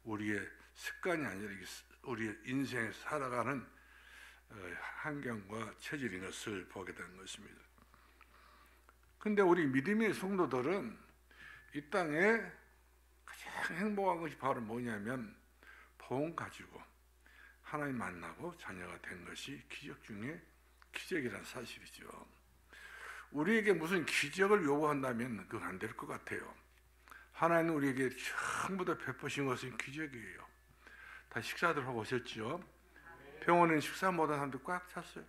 우리의 습관이 아니라 우리의 인생에 살아가는 환경과 체질인 것을 보게 되는 것입니다. 근데 우리 믿음의 성도들은 이 땅에 가장 행복한 것이 바로 뭐냐면 복음 가지고 하나님 만나고 자녀가 된 것이 기적 중에 기적이라는 사실이죠. 우리에게 무슨 기적을 요구한다면 그건 안 될 것 같아요. 하나님은 우리에게 전부 다 베푸신 것은 기적이에요. 다 식사들 하고 오셨죠? 병원에는 식사 못한 사람들 꽉 찼어요.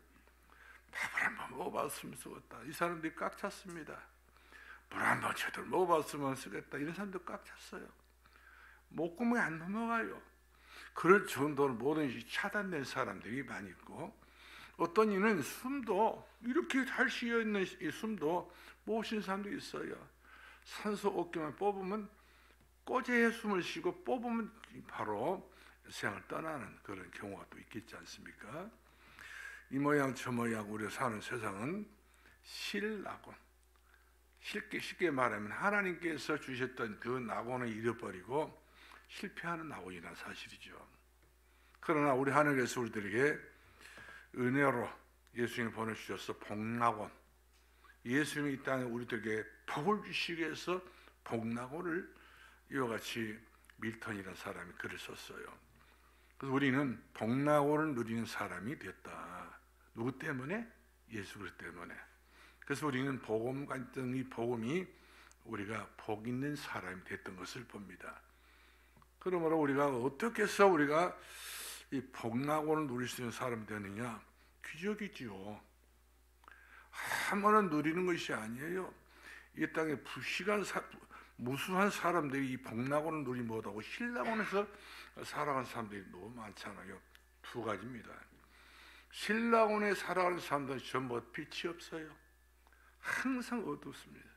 밥을 한번 먹어봤으면 쓰겠다. 이 사람들이 꽉 찼습니다. 물 한번 제대로 먹어봤으면 쓰겠다. 이런 사람들 꽉 찼어요. 목구멍이 안 넘어가요. 그럴 정도로 뭐든지 차단된 사람들이 많이 있고, 어떤 이는 숨도 이렇게 잘 쉬어있는 이 숨도 못 쉬는 사람도 있어요. 산소 어깨만 뽑으면 꼬재의 숨을 쉬고 뽑으면 바로 세상을 떠나는 그런 경우가 또 있겠지 않습니까? 이 모양 저 모양 우리가 사는 세상은 실낙원, 쉽게 말하면 하나님께서 주셨던 그 낙원을 잃어버리고 실패하는 낙원이라는 사실이죠. 그러나 우리 하나님께서 우리들에게 은혜로 예수님을 보내주셔서 복낙원, 예수님이 이 땅에 우리들에게 복을 주시기 위해서 복낙원을 이와 같이 밀턴이라는 사람이 글을 썼어요. 그래서 우리는 복낙원을 누리는 사람이 됐다. 누구 때문에? 예수 그리스도 때문에. 그래서 우리는 복음 같은 이 복음이 우리가 복 있는 사람이 됐던 것을 봅니다. 그러므로 우리가 어떻게 해서 우리가 이 복낙원을 누릴 수 있는 사람이 되느냐? 기적이지요. 한번은 누리는 것이 아니에요. 이 땅에 무수한 사람들이 이 복낙원을 누리지 못하고 실낙원에서 살아가는 사람들이 너무 많잖아요. 두 가지입니다. 실낙원에 살아가는 사람들은 전부 빛이 없어요. 항상 어둡습니다.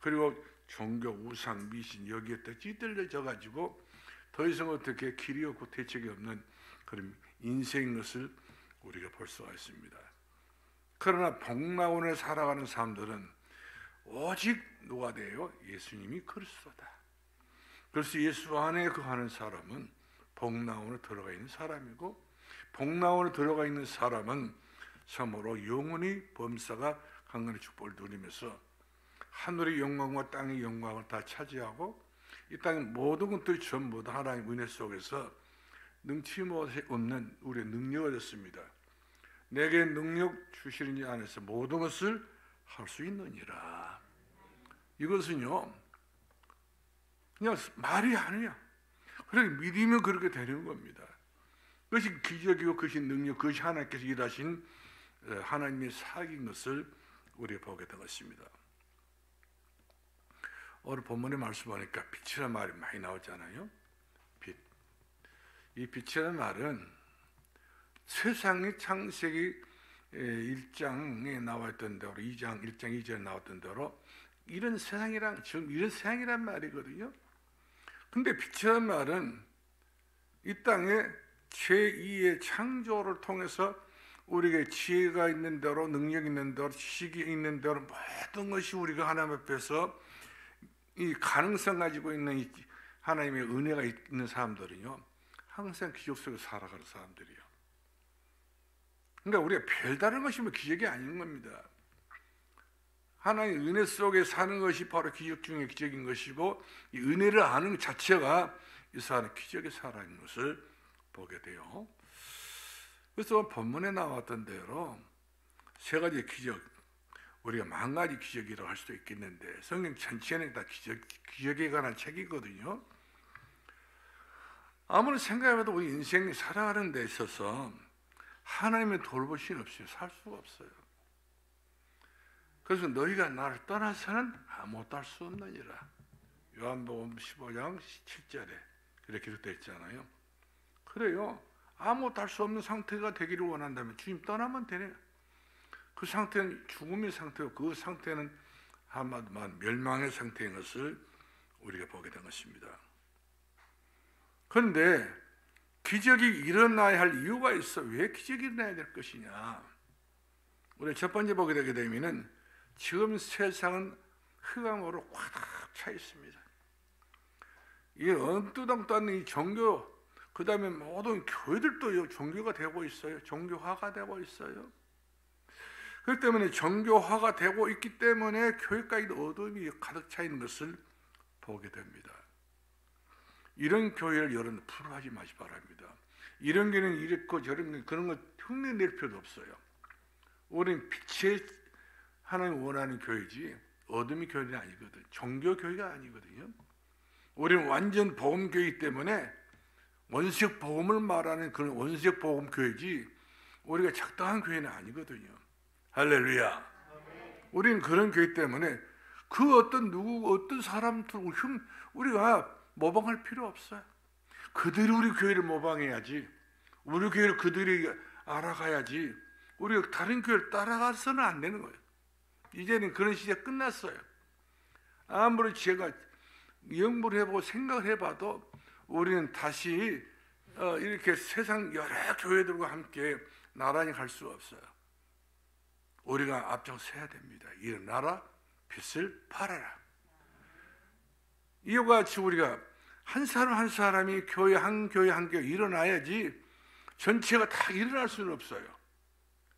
그리고 종교, 우상, 미신 여기에 또 찌들려져 가지고 더 이상 어떻게 길이 없고 대책이 없는 그런 인생인 것을 우리가 볼 수가 있습니다. 그러나 복낙원에 살아가는 사람들은 오직 누가 돼요? 예수님이 그리스도다. 그래서 예수 안에 거하는 사람은 복낙원에 들어가 있는 사람이고, 복낙원에 들어가 있는 사람은 참으로 영원히 범사가 강건의 축복을 누리면서 하늘의 영광과 땅의 영광을 다 차지하고 이 땅의 모든 것들이 전부 다 하나님의 은혜 속에서 능치 없는 우리의 능력을 얻습니다. 내게 능력 주시는 이 안에서 모든 것을 할 수 있느니라. 이것은요 그냥 말이 아니야. 그래 믿으면 그렇게 되는 겁니다. 그것이 기적이고 그것이 능력, 그것이 하나님께서 일하신 하나님의 사역인 것을 우리가 보게 된 것입니다. 오늘 본문의 말씀 보니까 빛이라는 말이 많이 나오잖아요. 빛. 이 빛이라는 말은 세상의 창세기 1장에 나왔던 대로 1장 2절에 나왔던 대로 이런 세상이란 지금 이런 세상이란 말이거든요. 근데 빛이라는 말은 이 땅에 제2의 창조를 통해서 우리에게 지혜가 있는 대로, 능력 있는 대로, 지식이 있는 대로 모든 것이 우리가 하나님 앞에서 이 가능성 가지고 있는 이 하나님의 은혜가 있는 사람들은요 항상 기적 속에 살아가는 사람들이에요. 그러니까 우리가 별다른 것이 뭐 기적이 아닌 겁니다. 하나님의 은혜 속에 사는 것이 바로 기적 중에 기적인 것이고, 이 은혜를 아는 것 자체가 이 사람의 기적에 살아있는 것을 보게 돼요. 그래서 본문에 나왔던 대로 세 가지 기적, 우리가 만 가지 기적이라고 할 수도 있겠는데 성경 전체는 다 기적에 관한 책이거든요. 아무리 생각해봐도 우리 인생이 살아가는 데 있어서 하나님의 돌보심 없이 살 수가 없어요. 그래서 너희가 나를 떠나서는 아무것도 할 수 없느니라. 요한복음 15장 7절에 그렇게 기록되어 있잖아요. 그래요. 아무것도 할 수 없는 상태가 되기를 원한다면 주님 떠나면 되네. 그 상태는 죽음의 상태고 그 상태는 한마디로 멸망의 상태인 것을 우리가 보게 된 것입니다. 그런데 기적이 일어나야 할 이유가 있어. 왜 기적이 일어나야 될 것이냐? 우리 첫 번째 보게 되게 되면은 지금 세상은 흑암으로 꽉 차 있습니다. 이 언뜻당도 않는 이 종교, 그 다음에 모든 교회들도 종교가 되고 있어요. 종교화가 되고 있어요. 그렇기 때문에 종교화가 되고 있기 때문에 교회까지도 어둠이 가득 차 있는 것을 보게 됩니다. 이런 교회를 여러분 풀어하지 마시 바랍니다. 이런 교회는 이렇고 저런 그런 거 흉내 낼 필요도 없어요. 우리는 빛의 하나님 원하는 교회지 어둠의 교회는 아니거든. 종교 교회가 아니거든요. 우리는 완전 복음 교회이기 때문에 원색 복음을 말하는 그런 원색 복음 교회지 우리가 적당한 교회는 아니거든요. 할렐루야. 우리는 그런 교회 때문에 그 어떤 사람들 우리가 모방할 필요 없어요. 그들이 우리 교회를 모방해야지. 우리 교회를 그들이 알아가야지. 우리가 다른 교회를 따라가서는 안 되는 거예요. 이제는 그런 시대 끝났어요. 아무리 제가 연구를 해보고 생각을 해봐도 우리는 다시 이렇게 세상 여러 교회들과 함께 나란히 갈 수 없어요. 우리가 앞장서야 됩니다. 일어나라, 빛을 발하라. 이와 같이 우리가 한 사람 한 사람이 교회 한 교회 일어나야지 전체가 다 일어날 수는 없어요.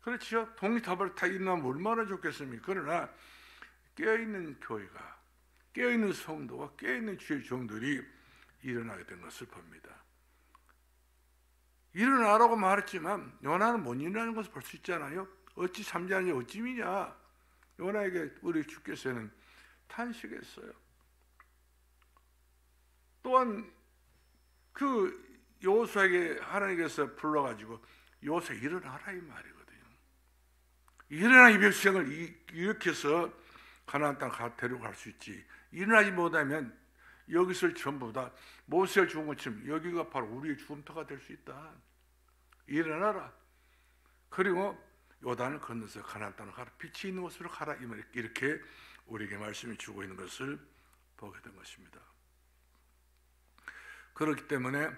그렇죠? 동시다발 다 일어나면 얼마나 좋겠습니까? 그러나 깨어있는 교회가, 깨어있는 성도와 깨어있는 주의 종들이 일어나게 된 것을 봅니다. 일어나라고 말했지만 요나는 못 일어나는 것을 볼 수 있잖아요. 어찌 잠자느냐 어찌미냐. 요나에게 우리 주께서는 탄식했어요. 또한 그 여호수아에게 하나님께서 불러가지고 여호수아 일어나라 이 말이거든요. 일어나 이 백성을 일으켜서 가나안 땅 데려갈 수 있지. 일어나지 못하면 여기서 전부 다 모세가 죽은 것처럼 여기가 바로 우리의 죽음터가 될 수 있다. 일어나라. 그리고 요단을 건너서 가나안 땅을 가라. 빛이 있는 곳으로 가라. 이렇게 우리에게 말씀을 주고 있는 것을 보게 된 것입니다. 그렇기 때문에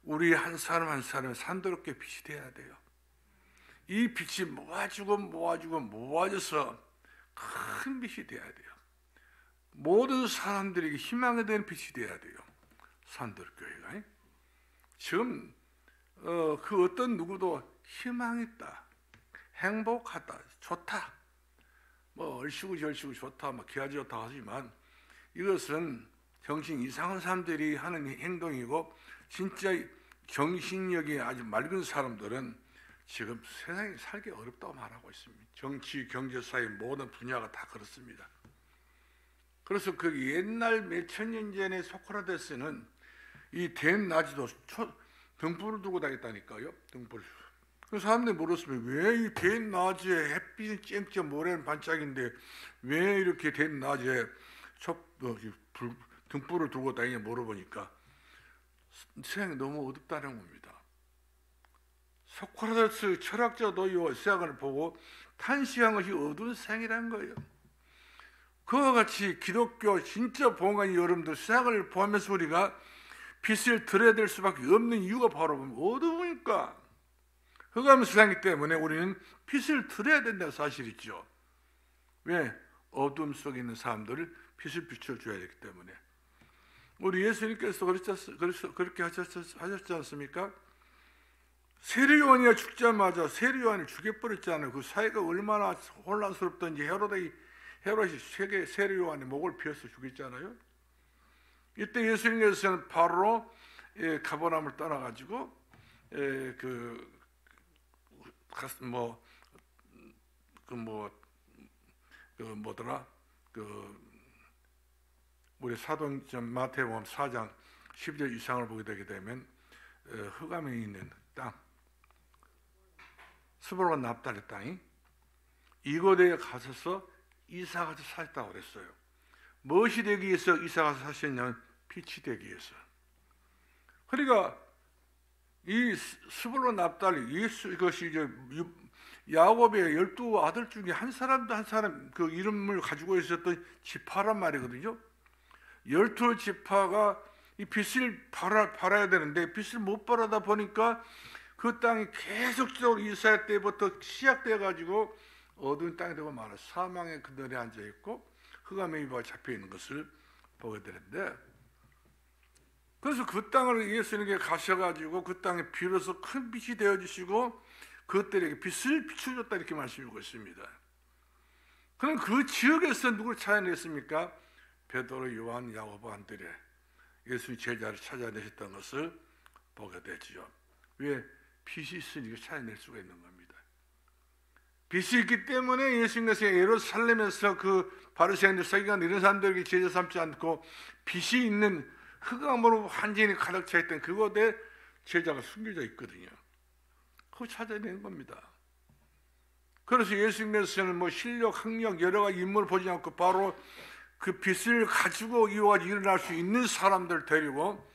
우리 한 사람 한 사람은 산도롭게 빛이 돼야 돼요. 이 빛이 모아져서 큰 빛이 돼야 돼요. 모든 사람들에게 희망이 되는 빛이 돼야 돼요. 산도교회가. 지금 그 어떤 누구도 희망이 있다, 행복하다, 좋다, 뭐 얼씨구 절씨구 좋다, 뭐 기아지 좋다 하지만 이것은 정신 이상한 사람들이 하는 행동이고 진짜 정신력이 아주 맑은 사람들은 지금 세상에 살기 어렵다고 말하고 있습니다. 정치, 경제, 사회 모든 분야가 다 그렇습니다. 그래서 그 옛날 몇천 년 전에 소크라테스는 이 대낮에도 등불을 두고 다녔다니까요. 등불. 그 사람들이 물었으면 왜 이 대낮에 햇빛이 쨍쨍 모래는 반짝인데 왜 이렇게 대낮에 등불을 두고 다니냐 물어보니까 세상이 너무 어둡다는 겁니다. 소크라테스 철학자도 이 세상을 보고 탄식한 것이 어두운 세상이라는 거예요. 그와 같이 기독교 진짜 봉안이 여러분들 세상을 보면서 우리가 빛을 들여야 될 수밖에 없는 이유가 바로 어두우니까 흑암 세상이기 때문에 우리는 빛을 들여야 된다는 사실이죠. 왜? 어둠 속에 있는 사람들을 빛을 비춰줘야 되기 때문에. 우리 예수님께서 그렇게 하셨지 않습니까? 세례요한이 죽자마자 세례요한을 죽여버렸잖아요. 그 사회가 얼마나 혼란스럽던지 헤롯이 세례요한의 목을 베어서 죽였잖아요. 이때 예수님께서는 바로 가버나움을 떠나가지고 우리 사도행전 마태복음 4장 12절 이상을 보게 되게 되면 흑암에 있는 땅, 스불론 납달의 땅이 이곳에 가셔서 이사가서 사셨다고 그랬어요. 무엇이 되기 위해서 이사가서 사셨냐면 빛이 되기 위해서. 그러니까 이 스불론 납달이 이것이 이제 야곱의 12 아들 중에 한 사람 그 이름을 가지고 있었던 지파란 말이거든요. 12지파가 이 빛을 발아야 되는데 빛을 못 발하다 보니까 그 땅이 계속적으로 이사야 때부터 시작돼 가지고 어두운 땅이 되고 말아 사망의 그늘에 앉아 있고 흑암의 이바가 잡혀 있는 것을 보게 되는데 그래서 그 땅을 예수님께 가셔가지고 그 땅에 비로소 큰 빛이 되어주시고 그것들에게 빛을 비춰줬다 이렇게 말씀하고 있습니다. 그럼 그 지역에서 누구를 찾아냈습니까? 베드로, 요한, 야고보, 안드레, 예수님 제자를 찾아내셨던 것을 보게 되죠. 왜? 빛이 있으니까 찾아낼 수가 있는 겁니다. 빛이 있기 때문에 예수님께서 예루살렘에서 그 바리새인들, 서기관 이런 사람들에게 제자 삼지 않고 빛이 있는 흑암으로 완전히 가득 차 있던 그곳에 제자가 숨겨져 있거든요. 그거 찾아낸 겁니다. 그래서 예수님께서는 뭐 실력, 학력 여러 가지 인물을 보지 않고 바로 그 빛을 가지고 이와같이 일어날 수 있는 사람들 데리고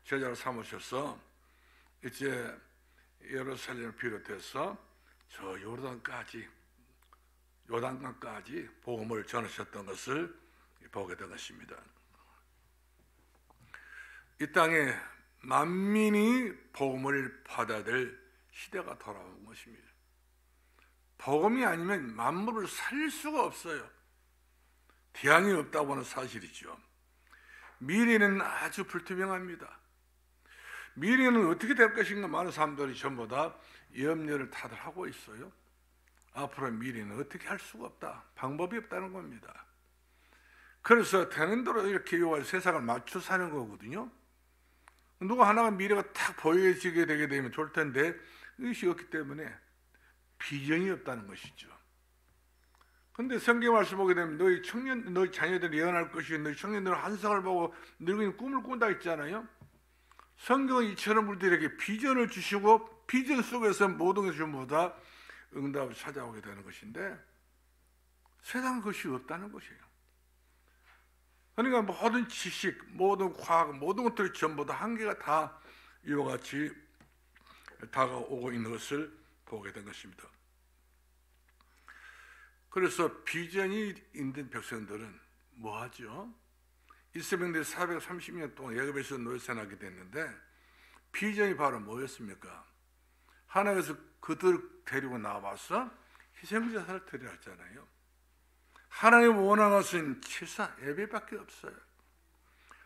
제자를 삼으셔서 이제 예루살렘을 비롯해서 저 요단강까지 복음을 전하셨던 것을 보게 된 것입니다. 이 땅에 만민이 복음을 받아야 될 시대가 돌아온 것입니다. 복음이 아니면 만물을 살릴 수가 없어요. 대안이 없다고 하는 사실이죠. 미래는 아주 불투명합니다. 미래는 어떻게 될 것인가 많은 사람들이 전부 다 염려를 다들 하고 있어요. 앞으로 미래는 어떻게 할 수가 없다. 방법이 없다는 겁니다. 그래서 되는 대로 이렇게 세상을 맞춰 사는 거거든요. 누가 하나가 미래가 탁 보여지게 되게 되면 좋을 텐데 이것이 없기 때문에 비전이 없다는 것이죠. 근데 성경 말씀 보게 되면 너희 자녀들이 예언할 것이 너희 청년들은 환상을 보고 늙은이 꿈을 꾼다 했잖아요. 성경은 이처럼 우리들에게 비전을 주시고 비전 속에서 모든 것이 전부 다 응답을 찾아오게 되는 것인데 세상은 그것이 없다는 것이에요. 그러니까 모든 지식, 모든 과학, 모든 것들이 전부 다 한계가 다 이와 같이 다가오고 있는 것을 보게 된 것입니다. 그래서 비전이 있는 백성들은 뭐 하죠? 이스라엘들이 430년 동안 애굽에서 노예생활하게 됐는데 비전이 바로 뭐였습니까? 하나님께서 그들 데리고 나와서 희생제사를 드리라 했잖아요. 하나님 원하는 것은 제사, 예배밖에 없어요.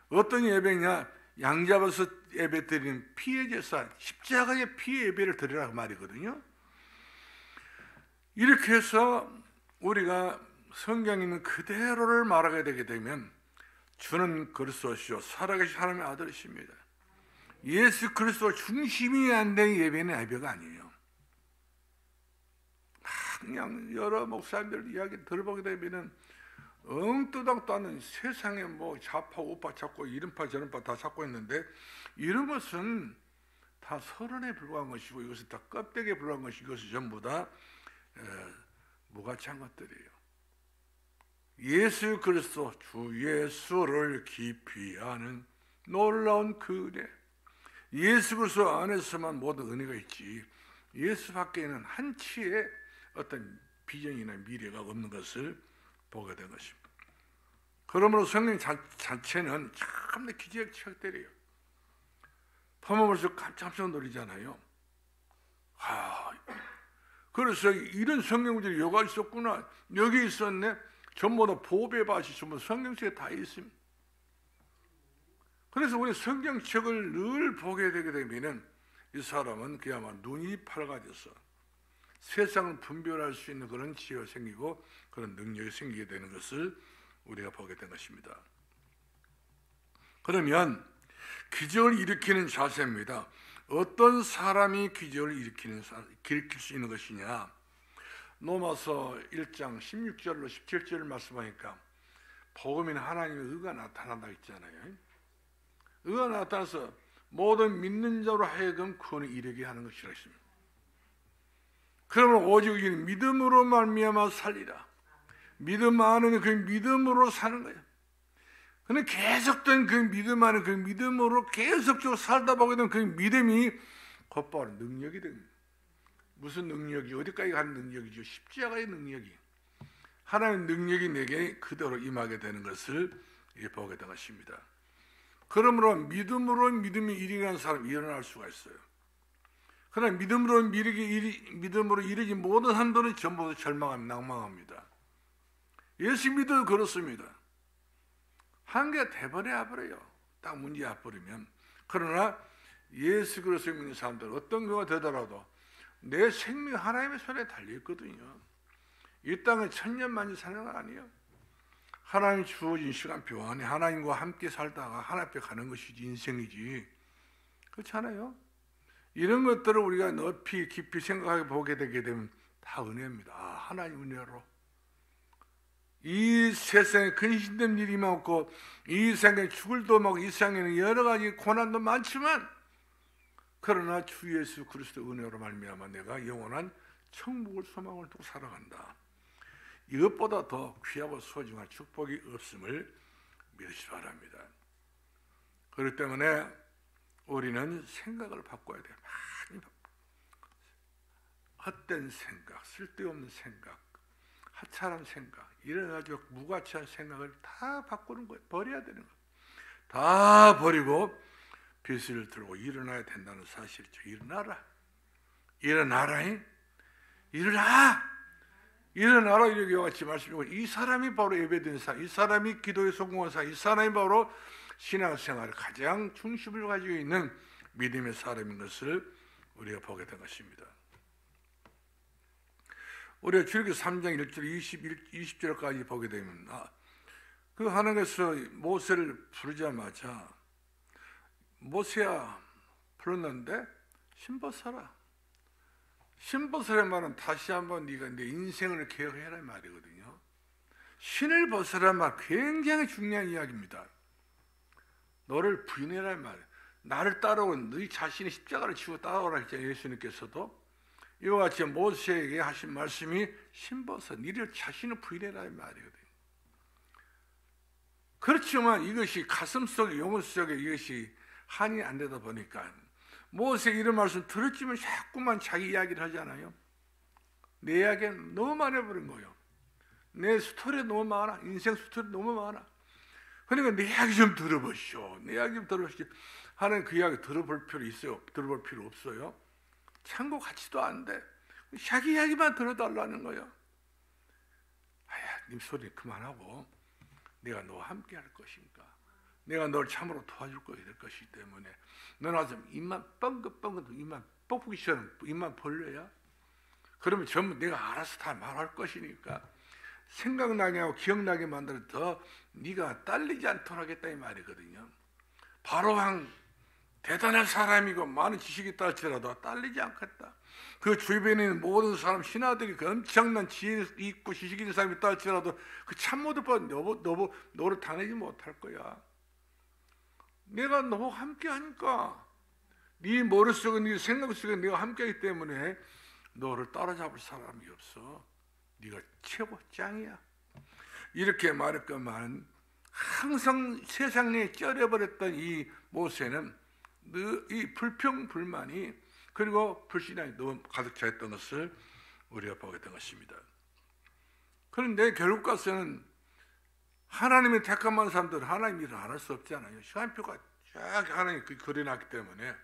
어떤 예배냐? 양 잡아서 예배 드리는 피의 제사, 십자가의 피의 예배를 드리라고 말이거든요. 이렇게 해서 우리가 성경에 있는 그대로를 말하게 되게 되면 주는 그리스도시요 살아계신 하나님의 아들이십니다. 예수 그리스도 중심이 안 된 예배는 예배가 아니에요. 그냥 여러 목사님들 이야기 들어보게 되면 엉뚱당도 않은 세상에 뭐 좌파 우파 찾고 이른파 저른파 다 찾고 있는데 이런 것은 다 서론에 불과한 것이고 이것은 다 껍데기에 불과한 것이고 이것이 전부 다 무가치한 것들이에요. 예수 그리스도 주 예수를 깊이 아는 놀라운 그 은혜, 예수 그리스도 안에서만 모든 은혜가 있지 예수 밖에는 한치의 어떤 비전이나 미래가 없는 것을 보게 된 것입니다. 그러므로 성경 자체는 참 기적의 책들이에요. 보면서 깜짝 놀리잖아요. 그래서 이런 성경들이 여가 있었구나. 여기 있었네. 전부 다 보배밭이 전부 성경책에 다 있습니다. 그래서 우리 성경책을 늘 보게 되게 되면 이 사람은 그야말로 눈이 밝아져서 세상을 분별할 수 있는 그런 지혜가 생기고 그런 능력이 생기게 되는 것을 우리가 보게 된 것입니다. 그러면 기적을 일으키는 자세입니다. 어떤 사람이 기적을 일으킬 수 있는 것이냐? 로마서 1장 16절로 17절을 말씀하니까 복음인 하나님의 의가 나타난다 했잖아요. 의가 나타나서 모든 믿는 자로 하여금 구원에 이르게 하는 것이라 했습니다. 그러면 오직 믿음으로 말미암아 살리라. 믿음 안에는 그 믿음으로 사는 거예요. 근데 계속된 그 믿음 안에 그 믿음으로 계속적으로 살다 보게 되면 그 믿음이 곧바로 능력이 됩니다. 무슨 능력이 어디까지 가는 능력이죠? 십자가의 능력이 하나님의 능력이 내게 그대로 임하게 되는 것을 보게 된 것입니다. 그러므로 믿음이 일어나는 사람이 일어날 수가 있어요. 그러나 믿음으로 이르지 못한 한도는 전부 낭망합니다. 예수 믿어도 그렇습니다. 한계가 돼버려야 버려요. 딱 문제 와버리면 그러나 예수 그리스도를 믿는 사람들 어떤 경우가 되더라도 내 생명이 하나님의 손에 달려있거든요. 이 땅은 천년만년 사는 건 아니에요. 하나님이 주어진 시간표 안에 하나님과 함께 살다가 하나님 앞에 가는 것이 인생이지. 그렇잖아요. 이런 것들을 우리가 높이 깊이 생각해 보게 되게 되면 다 은혜입니다. 하나님 은혜로. 이 세상에 근심된 일이 많고 이 세상에 죽을 도 많고 이 세상에는 여러 가지 고난도 많지만 그러나 주 예수 그리스도 은혜로 말미암아 내가 영원한 천국을 소망을 두고 살아간다. 이것보다 더 귀하고 소중한 축복이 없음을 믿으시기 바랍니다. 그렇기 때문에 우리는 생각을 바꿔야 돼요. 많이 헛된 생각, 쓸데없는 생각, 하찮은 생각, 이래가지고 무가치한 생각을 다 바꾸는 거예요. 버려야 되는 거예요. 다 버리고 빛을 들고 일어나야 된다는 사실이죠. 일어나라. 일어나라. 일어나라 이렇게 같이 말씀이고 이 사람이 바로 예배드리는 사람, 이 사람이 기도에 성공한 사람, 이 사람이 바로 신앙생활의 가장 중심을 가지고 있는 믿음의 사람인 것을 우리가 보게 된 것입니다. 우리가 출애굽기 3장 1절 20절까지 보게 되면 그 하나님께서 모세를 부르자마자 모세야 불렀는데 신벗어라. 신벗으란 말은 다시 한번 네가 내 인생을 개혁해라 말이거든요. 신을 벗으란 말 굉장히 중요한 이야기입니다. 너를 부인해라 말이에요. 나를 따라오고 네 자신의 십자가를 지고 따라오라 했잖아요. 예수님께서도 이와 같이 모세에게 하신 말씀이 신벗어 너를 자신을 부인해라 말이거든요. 그렇지만 이것이 가슴속에 영혼 속에 이것이 한이 안 되다 보니까 모세 이런 말씀 들었지만 자꾸만 자기 이야기를 하잖아요. 내 이야기는 너무 많아버린 거예요. 내 스토리 너무 많아. 인생 스토리 너무 많아. 그러니까 내 이야기 좀 들어보시오. 내 이야기 좀 들어보시오. 하나님 그 이야기 들어볼 필요 있어요? 들어볼 필요 없어요? 참고 같지도 않은데 자기 이야기만 들어달라는 거예요. 님 소리 그만하고 내가 너와 함께 할 것인가? 내가 널 참으로 도와줄 것이 될 것이기 때문에 너는 아주 입만 뻥긋뻥긋 입만 뻑뻑이처럼 입만 벌려야 그러면 전부 내가 알아서 다 말할 것이니까 생각나게 하고 기억나게 만들어 더 네가 딸리지 않도록 하겠다 이 말이거든요. 바로왕 대단한 사람이고 많은 지식이 있다 할지라도 딸리지 않겠다. 그 주변에 있는 모든 사람 신하들이 그 엄청난 지혜 있고 지식 있는 사람이 있다 할지라도 그 참모들보다 너를 당하지 못할 거야. 내가 너와 함께 하니까 네 머릿속에 네 생각 속에 내가 함께하기 때문에 너를 따라잡을 사람이 없어. 네가 최고 짱이야. 이렇게 말할 것만 항상 세상 내에 쩔어버렸던 이 모세는 이 불평불만이 그리고 불신앙이 너무 가득 차있던 것을 우리가 보게 된 것입니다. 그런데 결국 가서는 하나님의 택함한 사람들은 하나님 일을 안 할 수 없잖아요. 시간표가 쫙 하나님 그려놨기 때문에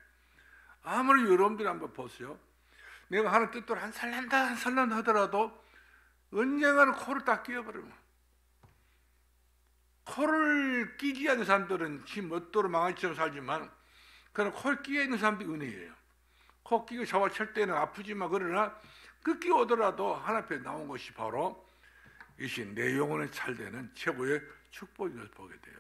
아무리 여러분들이 한번 보세요. 내가 하는 뜻대로 한 살란다 하더라도 언젠가는 코를 딱 끼워버리면 코를 끼지 않는 사람들은 지 멋대로 망할처럼 살지만 그러나 코를 끼어 있는 사람들이 은혜예요. 코 끼고 샤워 칠 때는 아프지만 그러나 그 끼어오더라도 하나님 앞에 나온 것이 바로 이것이 내 영혼에 찰되는 최고의 축복인 것을 보게 돼요.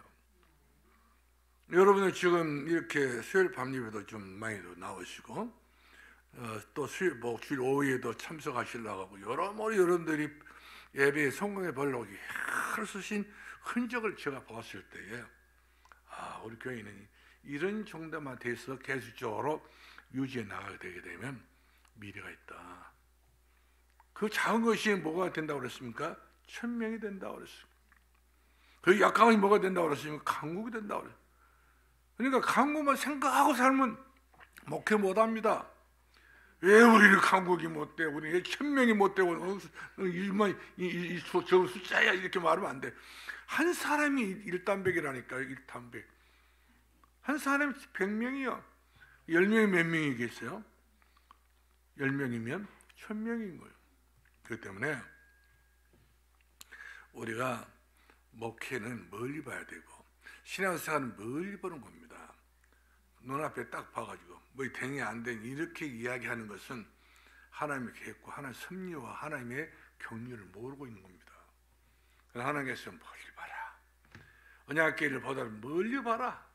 여러분은 지금 이렇게 수요일 밤 예배도 좀 많이도 나오시고 또 주일 오후에도 참석하시려고 하고 여러모로 여러분들이 예배에 성공해 보려고 쓰신 흔적을 제가 봤을 때에 우리 교회는 이런 정도만 돼서 계속적으로 유지해 나가게 되게 되면 미래가 있다. 그 작은 것이 뭐가 된다고 그랬습니까? 천명이 된다고 그랬어요. 그 약한 것이 뭐가 된다고 그랬습니까? 강국이 된다고 그랬어요. 그러니까 강국만 생각하고 살면 목회 못합니다. 왜 우리는 강국이 못 돼? 우리는 왜 천명이 못 되고 저 숫자야 이렇게 말하면 안 돼. 한 사람이 일단백이라니까. 일단백. 한 사람이 100명이요. 10명이 몇 명이겠어요? 10명이면 1000명인 거예요. 그렇기 때문에 우리가 목회는 멀리 봐야 되고 신앙생활은 멀리 보는 겁니다. 눈앞에 딱 봐가지고 뭐 되냐 안 되냐 이렇게 이야기하는 것은 하나님의 계획과 하나님의 섭리와 하나님의 경륜을 모르고 있는 겁니다. 그래서 하나님께서 멀리 봐라. 언약궤를 보다는 멀리 봐라.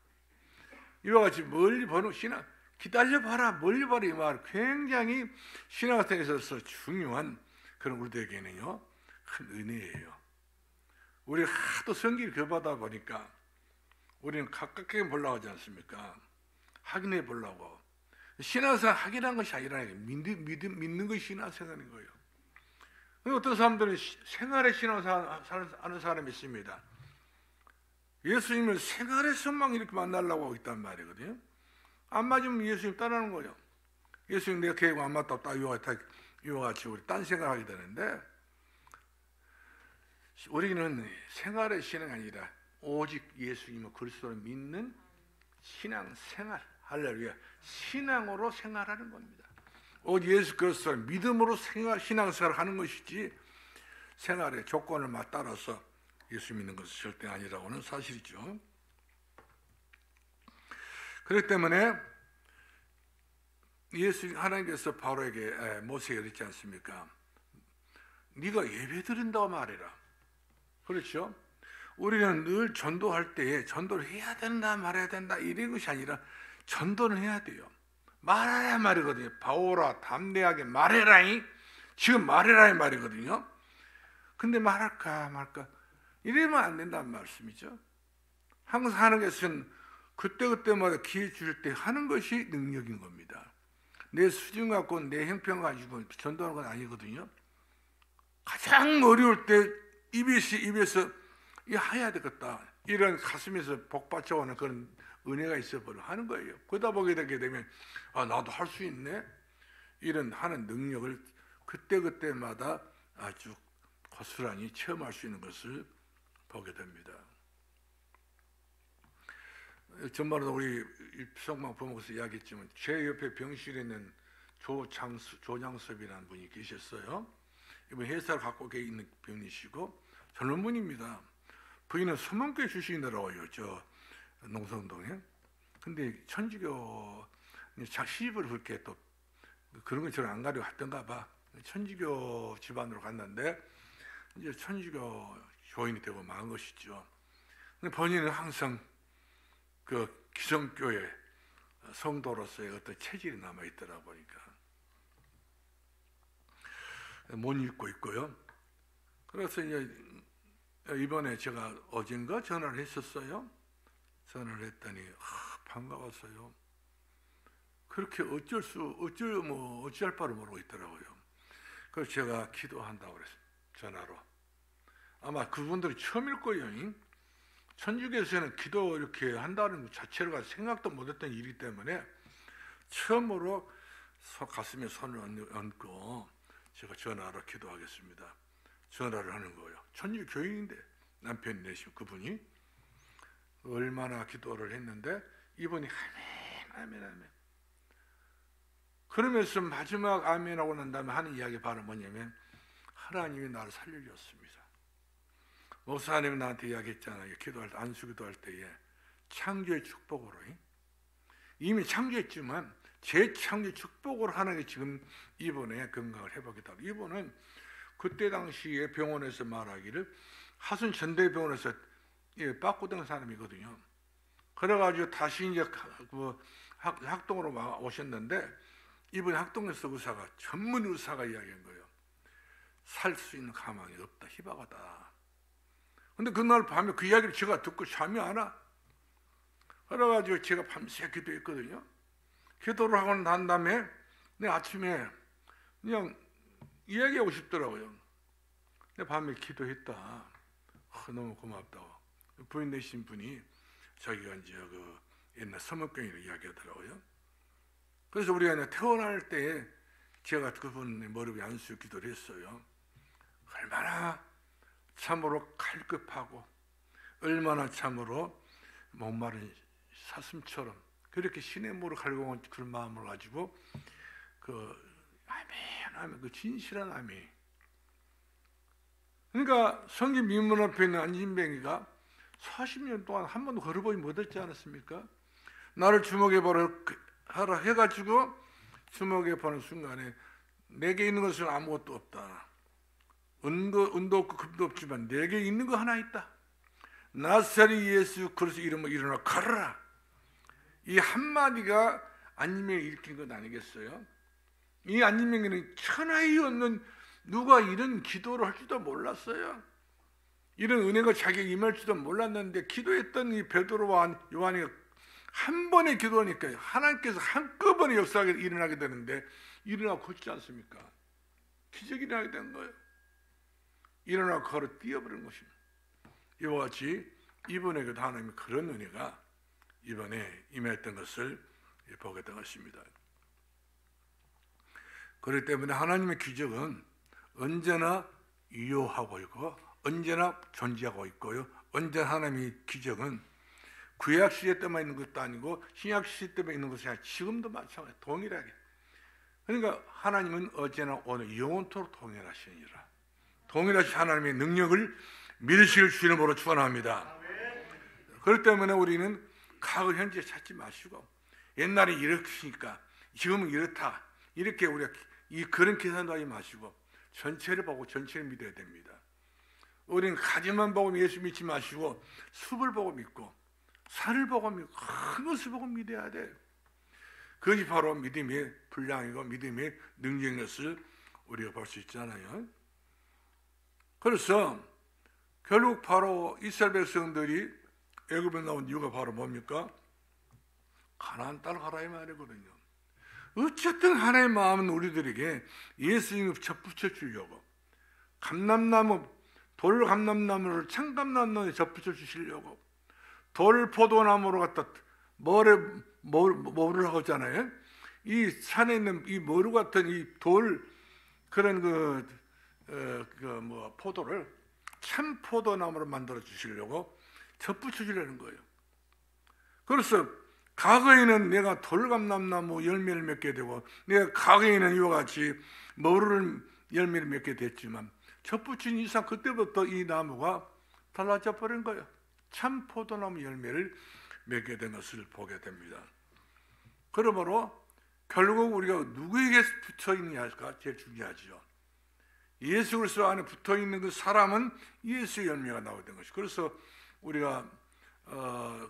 이와 같이 멀리 보는 신앙, 기다려봐라, 멀리 봐라 이 말 굉장히 신앙생활에 있어서 중요한 그런 우리들에게는요 큰 은혜예요. 우리가 하도 성기를 교보다 보니까 우리는 가깝게 보려고 하지 않습니까? 확인해 보려고. 신앙생활 확인한 것이 아니라 믿는 것이 신앙생활인 거예요. 어떤 사람들은 생활의 신앙생활 하는 사람이 있습니다. 예수님을 생활에서만 이렇게 만나려고 하고 있단 말이거든요. 안 맞으면 예수님 따르는 거예요. 예수님 내가 계획 안 맞다 이와 같이 우리 딴 생각하게 되는데, 우리는 생활의 신앙이 아니라 오직 예수님을 그리스도를 믿는 신앙생활, 할렐루야, 신앙으로 생활하는 겁니다. 오직 예수 그리스도를 믿음으로 신앙생활을 하는 것이지 생활의 조건을 따라서 예수 믿는 것은 절대 아니라고는 사실이죠. 그렇기 때문에 하나님께서 바로에게 모세에게 그랬지 않습니까? 네가 예배 드린다고 말해라. 그렇죠? 우리는 늘 전도할 때에 전도를 해야 된다 말해야 된다 이런 것이 아니라 전도는 해야 돼요. 말하라 말이거든요. 바오라 담대하게 말해라잉. 지금 말해라 이 말이거든요. 근데 말할까 말까 이러면 안 된다는 말씀이죠. 항상 하는 것은 그때그때마다 기회 줄 때 하는 것이 능력인 겁니다. 내 수준 갖고 내 형편 가지고 전도하는 건 아니거든요. 가장 어려울 때 입에서 해야 되겠다 이런 가슴에서 복받쳐오는 그런 은혜가 있어버려 하는 거예요. 그러다 보게 되게 되면 나도 할 수 있네 이런 하는 능력을 그때그때마다 아주 고스란히 체험할 수 있는 것을 보게 됩니다. 전반으로 우리 성막 부목에서 이야기했지만 제 옆에 병실에 있는 조장섭이라는 분이 계셨어요. 이분 회사를 갖고 있는 분이시고 젊은 분입니다. 부인은 소망교회 출신이더라고요. 저 농성동에. 근데 천주교 시집을 그렇게 또 그런 건 저는 안 가려고 했던가 봐. 천주교 집안으로 갔는데 이제 천주교 교인이 되고 만 것이죠. 근데 본인은 항상 그 기성교회 성도로서의 어떤 체질이 남아 있더라 보니까 못 읽고 있고요. 그래서 이제 이번에 제가 어젠가 전화를 했었어요. 전화를 했더니 반가웠어요. 그렇게 어찌할 바를 모르고 있더라고요. 그래서 제가 기도한다고 그랬어요. 전화로. 아마 그분들이 처음일 거예요. 천주교에서는 기도 이렇게 한다는 것 자체가 생각도 못했던 일이기 때문에 처음으로 가슴에 손을 얹고 제가 전화로 기도하겠습니다. 전화를 하는 거예요. 천주교 교인인데 남편이 내시고 그분이 얼마나 기도를 했는데 이분이 아멘 아멘. 그러면서 마지막 아멘하고 난 다음에 하는 이야기 바로 뭐냐면 하나님이 나를 살려주었습니다. 목사님이 나한테 이야기했잖아요. 기도할 때, 안수기도할 때에 창조의 축복으로 이미 창조했지만 재창조 축복으로 하나님이 지금 이번에 건강을 회복했다고. 이분은 그때 당시에 병원에서 말하기를 하순 전대병원에서 빠꾸던 사람이거든요. 그래가지고 다시 이제 그 학동으로 오셨는데 이분이 학동에서 의사가 전문 의사가 이야기한 거예요. 살 수 있는 가망이 없다. 희박하다. 근데 그날 밤에 그 이야기를 제가 듣고 잠이 안 와. 그래가지고 제가 밤새 기도했거든요. 기도를 하고 난 다음에 내 아침에 그냥 이야기하고 싶더라고요. 내 밤에 기도했다. 너무 고맙다고. 부인 되신 분이 자기가 이제 그 옛날 서목경이라고 이야기하더라고요. 그래서 우리가 태어날 때 제가 그분 머리 위에 안수 기도를 했어요. 얼마나 참으로 칼급하고 얼마나 참으로 목마른 사슴처럼 그렇게 시냇물을 갈고 온 그런 마음을 가지고 아멘 그 진실한 아멘. 그러니까 성김 민문 앞에 있는 안진뱅이가 40년 동안 한 번도 걸어보지 못했지 않았습니까? 나를 주목해 보라 하라 해가지고 주목해 보는 순간에 내게 있는 것은 아무것도 없다. 은도 없고 금도 없지만 내게 있는 거 하나 있다. 나사렛 예수 그리스도 이름으로 일어나 가라. 이 한마디가 안림을 일으킨 것 아니겠어요? 이 안림에게는 천하에 없는 누가 이런 기도를 할 줄도 몰랐어요. 이런 은혜가 자기에게 임할 줄도 몰랐는데 기도했던 이 베드로와 요한이 한 번의 기도하니까 하나님께서 한꺼번에 역사가 일어나게 되는데 일어나고 걷지 않습니까? 기적이 일어나게 된 거예요. 일어나고 걸어 뛰어버린 것입니다. 이와 같이 이분에게도 하나님의 그런 은혜가 이번에 임했던 것을 보게 된 것입니다. 그렇기 때문에 하나님의 기적은 언제나 유효하고 있고 언제나 존재하고 있고요. 언제나 하나님의 기적은 구약 시대 때만 있는 것도 아니고 신약 시대 때만 있는 것이 아니라 지금도 마찬가지 동일하게. 그러니까 하나님은 어제나 오늘 영원토록 동일하시니라. 동일하신 하나님의 능력을 믿으실 수 있는 으로 축원합니다. 그렇기 때문에 우리는 과거 현재 찾지 마시고 옛날에 이렇으니까 지금은 이렇다 이렇게 우리가 그런 계산도 하지 마시고 전체를 보고 전체를 믿어야 됩니다. 우리는 가지만 보고 예수 믿지 마시고 숲을 보고 믿고 산을 보고 믿고 큰 것을 보고 믿어야 돼요. 그것이 바로 믿음의 분량이고 믿음의 능력인 것을 우리가 볼 수 있잖아요. 그래서 결국 바로 이스라엘 백성들이 애굽에 나온 이유가 바로 뭡니까? 가나안 땅 가라 이 말이거든요. 어쨌든 하나님의 마음은 우리들에게 예수님을 접붙여 주려고 감람나무 돌 감람나무를 참감람나무에 접붙여 주시려고 돌 포도나무로 갖다 뭐를 하잖아요. 이 산에 있는 이 머루 같은 이 돌 그런 포도를 참 포도나무로 만들어 주시려고 접붙여 주려는 거예요. 그래서 과거에는 내가 돌감람나무 열매를 맺게 되고 내가 과거에는 이와 같이 머루를 열매를 맺게 됐지만 접붙인 이상 그때부터 이 나무가 달라져 버린 거예요. 참 포도나무 열매를 맺게 된 것을 보게 됩니다. 그러므로 결국 우리가 누구에게 붙어 있느냐가 제일 중요하죠. 예수 그리스도 안에 붙어 있는 그 사람은 예수의 열매가 나오게 된 것이. 그래서 우리가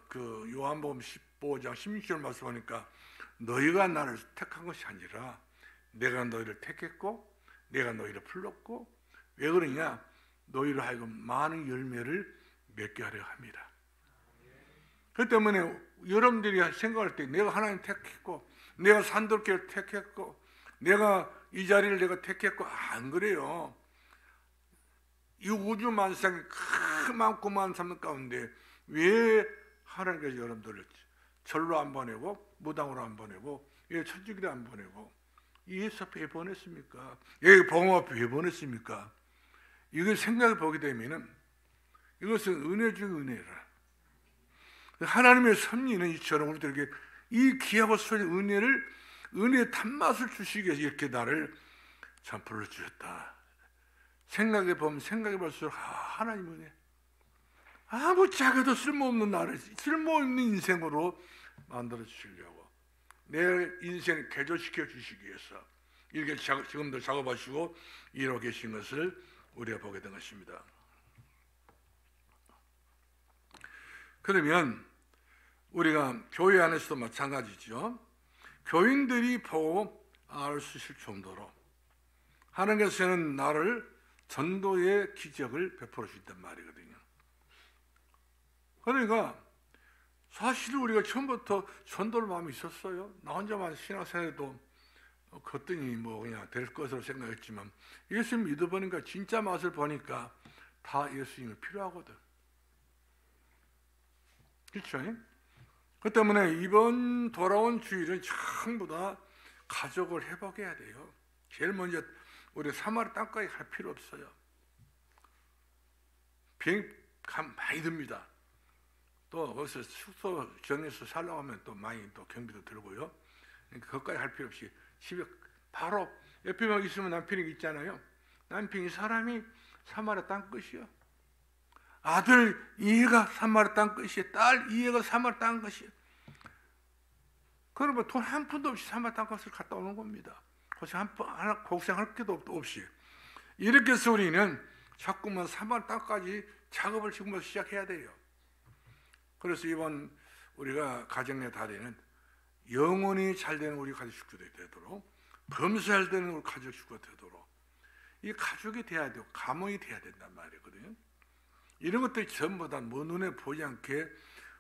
그 요한복음 15장 16절 말씀하니까 너희가 나를 택한 것이 아니라 내가 너희를 택했고 내가 너희를 불렀고 왜 그러냐? 너희를 하여금 많은 열매를 맺게 하려 합니다. 그 때문에 여러분들이 생각할 때 내가 하나님 택했고 내가 산돌교를 택했고 내가 이 자리를 내가 택했고 안 그래요. 이 우주 만상의 큰 많고 많은 사람 가운데 왜 하나님께서 여러분들을 절로 안 보내고 무당으로 안 보내고 왜 천주교로 안 보내고 예수 앞에 왜 보냈습니까? 왜 복음 앞에 왜 보냈습니까? 이걸 생각해 보게 되면은 이것은 은혜 중 은혜라. 하나님의 섭리는 이처럼 우리들에게 이 귀하고 소중한 은혜의 단맛을 주시기 위해서 이렇게 나를 참 불러주셨다. 생각해 보면 생각해 볼수록 하나님 은혜. 아무 작아도 쓸모없는 나를 쓸모없는 인생으로 만들어 주시려고 내 인생을 개조시켜 주시기 위해서 이렇게 지금도 작업하시고 이러고 계신 것을 우리가 보게 된 것입니다. 그러면 우리가 교회 안에서도 마찬가지죠. 교인들이 보고 알 수 있을 정도로 하나님께서는 나를 전도의 기적을 베풀어 주셨단 말이거든요. 그러니까 사실 우리가 처음부터 전도를 마음이 있었어요. 나 혼자만 신앙생활에도 걷더니 뭐 그냥 될 것으로 생각했지만 예수님 믿어보니까 진짜 맛을 보니까 다 예수님이 필요하거든. 그렇죠? 그 때문에 이번 돌아온 주일은 전부 다 가족을 회복해야 돼요. 제일 먼저 우리 사마리 땅까지 갈 필요 없어요. 비행값 많이 듭니다. 또 거기서 숙소 정해서 살려고 하면 또 많이 또 경비도 들고요. 그러니까 그것까지 할 필요 없이 집에 바로 옆에만 있으면 남편이 있잖아요. 남편이 사람이 사마리 땅 끝이요. 아들 이해가 사마리 땅 끝이에요. 딸 이해가 사마리 땅 끝이에요. 그러면 돈 한 푼도 없이 산마 땅값을 갔다 오는 겁니다. 고생할 게도 없이. 이렇게 해서 우리는 자꾸만 산마 땅까지 작업을 지금부터 시작해야 돼요. 그래서 이번 우리가 가정의 달에는 영혼이 잘 되는 우리 가족 식구들이 되도록, 범사할 되는 우리 가족 식구가 되도록, 이 가족이 돼야 되고 가문이 돼야 된단 말이거든요. 이런 것들이 전부 다 뭐 눈에 보지 않게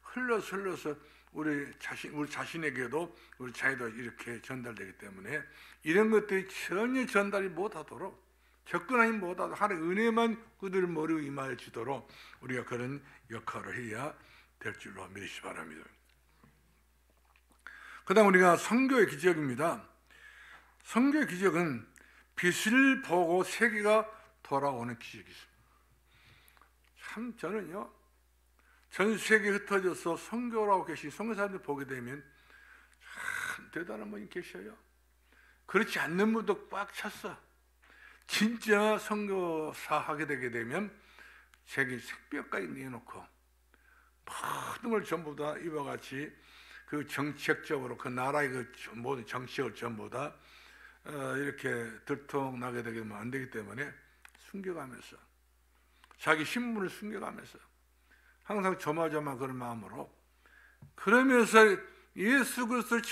흘러서 우리 자신에게도 우리 자녀도 이렇게 전달되기 때문에 이런 것들이 전혀 전달이 못하도록, 접근하지 못하도록 하나님의 은혜만 그들 머리에 임하여 주도록 우리가 그런 역할을 해야 될 줄로 믿으시기 바랍니다. 그 다음 우리가 선교의 기적입니다. 선교의 기적은 빛을 보고 세계가 돌아오는 기적이 있습니다. 참 저는요, 전 세계에 흩어져서 선교를 하고 계신 선교사님들 보게 되면 참 대단한 분이 계셔요. 그렇지 않는 분도 꽉 찼어. 진짜 선교사 하게 되게 되면 자기 생명까지 내놓고 모든 걸 전부 다 이와 같이 그 정책적으로 그 나라의 그 모든 정책을 전부 다 이렇게 들통나게 되면 안 되기 때문에 숨겨가면서 자기 신분을 숨겨가면서 항상 조마조마 그런 마음으로 그러면서 예수 그리스도를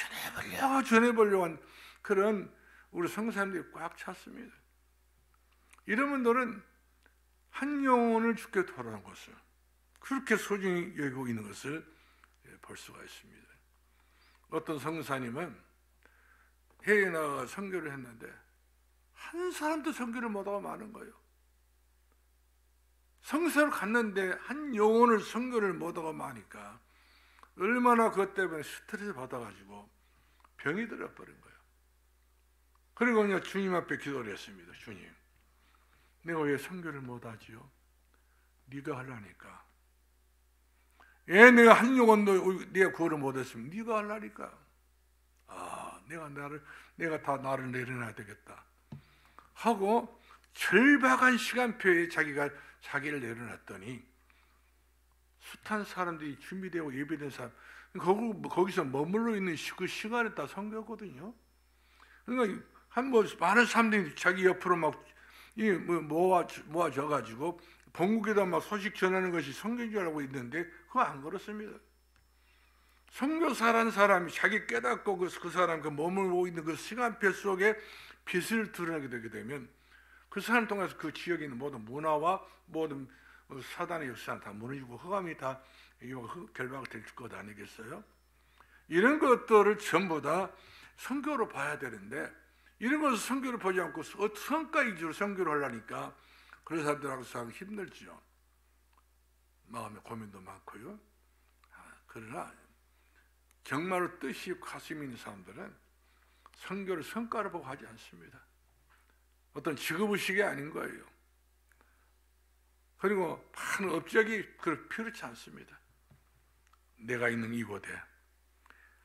전해보려고 한 그런 우리 선교사님들이 꽉 찼습니다. 이런 분들은 한 영혼을 주께 돌아온 것을 그렇게 소중히 여기고 있는 것을 볼 수가 있습니다. 어떤 선교사님은 해외에 나가 선교를 했는데 한 사람도 선교를 못하고 마는 거예요. 선교사를 갔는데 한 영혼을 선교를 못하고 마니까 얼마나 그것 때문에 스트레스 받아가지고 병이 들어버린 거예요. 그리고 그냥 주님 앞에 기도를 했습니다. 주님, 내가 왜 선교를 못하지요? 네가 하려니까. 내가 한 영혼도 네가 구원을 못했으면 네가 하려니까. 내가 다 나를 내려놔야 되겠다 하고 절박한 시간표에 자기를 내려놨더니 숱한 사람들이 준비되고 예배된 사람, 거기서 머물러 있는 그 시간에 다 선교거든요. 그러니까 많은 사람들이 자기 옆으로 막 모아져가지고 본국에다 막 소식 전하는 것이 선교인 줄 알고 있는데 그거 안 그렇습니다. 선교사라는 사람이 자기 깨닫고 그 사람 그 머물고 있는 그 시간표 속에 빛을 드러내게 되게 되면 그 사람 통해서 그 지역에 있는 모든 문화와 모든 사단의 역사는 다 무너지고 흑암이 다 결박이 될 것 아니겠어요? 이런 것들을 전부 다 선교로 봐야 되는데 이런 것을 선교를 보지 않고 성과 위주로 선교를 하려니까 그런 사람들하고 싸우기 힘들죠. 마음에 고민도 많고요. 그러나 정말로 뜻이 가슴 있는 사람들은 선교를 성과를 보고 하지 않습니다. 어떤 직업의식이 아닌 거예요. 그리고 많은 업적이 필요치 않습니다. 내가 있는 이곳에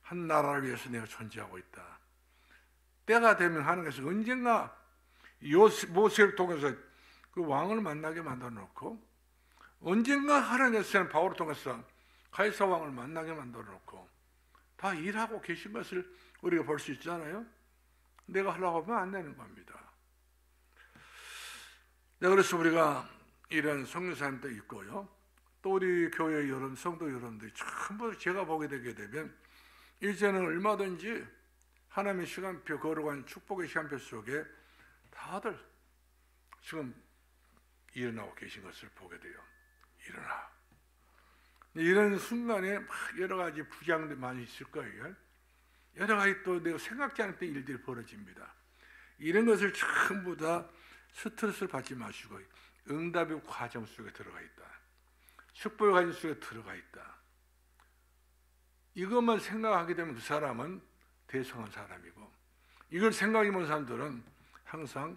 한 나라를 위해서 내가 존재하고 있다. 때가 되면 하나님께서 언젠가 모세를 통해서 그 왕을 만나게 만들어 놓고 언젠가 하나님께서는 바울을 통해서 가이사 왕을 만나게 만들어 놓고 다 일하고 계신 것을 우리가 볼 수 있잖아요. 내가 하려고 하면 안 되는 겁니다. 그래서 우리가 이런 선교사님도 있고요. 또 우리 교회 여러분, 성도 여러분들이 전부 제가 보게 되게 되면 이제는 얼마든지 하나님의 시간표, 거룩한 축복의 시간표 속에 다들 지금 일어나고 계신 것을 보게 돼요. 일어나. 이런 순간에 막 여러 가지 부장들 많이 있을 거예요. 여러 가지 또 내가 생각지 않았던 일들이 벌어집니다. 이런 것을 전부 다 스트레스를 받지 마시고 응답의 과정 속에 들어가 있다. 축복의 과정 속에 들어가 있다. 이것만 생각하게 되면 그 사람은 대성한 사람이고 이걸 생각해 본 사람들은 항상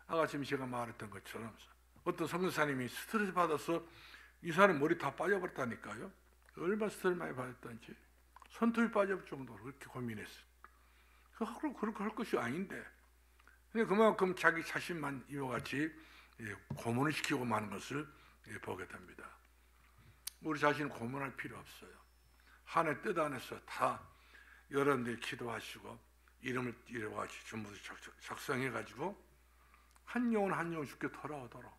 아까 지금 제가 말했던 것처럼 어떤 선교사님이 스트레스 받아서 이 사람 머리 다 빠져버렸다니까요. 얼마나 스트레스 많이 받았던지 손톱이 빠져버릴 정도로 그렇게 고민했어요. 그렇게 할 것이 아닌데 그만큼 자기 자신만 이와 같이 고문을 시키고 마는 것을 보게 됩니다. 우리 자신은 고문할 필요 없어요. 하나의 뜻 안에서 다 여러분들이 기도하시고 이름을 이뤄가지고 전부 작성해가지고 한 영혼 한 영혼 주께 돌아오도록.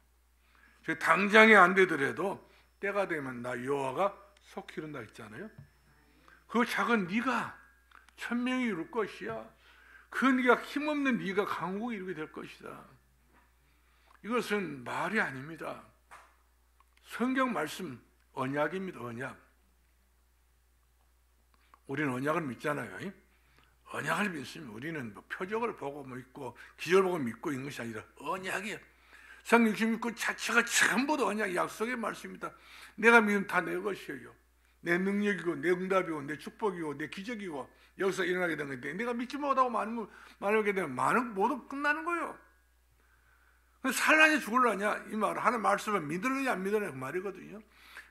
당장에 안 되더라도 때가 되면 나 여호와가 속히 이룬다 했잖아요. 그 작은 네가 천명이 이룰 것이야. 그 네가 힘없는 네가 강국이 이루게 될 것이다. 이것은 말이 아닙니다. 성경 말씀 언약입니다. 언약. 우리는 언약을 믿잖아요. 언약을 믿습니다. 우리는 뭐 표적을 보고 믿고 기적을 보고 믿고 있는 것이 아니라 언약이에요. 성경 66권 자체가 전부 다 언약 약속의 말씀입니다. 내가 믿으면 다 내 것이에요. 내 능력이고 내 응답이고 내 축복이고 내 기적이고 여기서 일어나게 된 건데 내가 믿지 못하고 말하게 되면 많은 모두 끝나는 거예요. 살라냐 죽을라냐 이 말 하는 말씀을 믿으느냐 안 믿으느냐 그 말이거든요.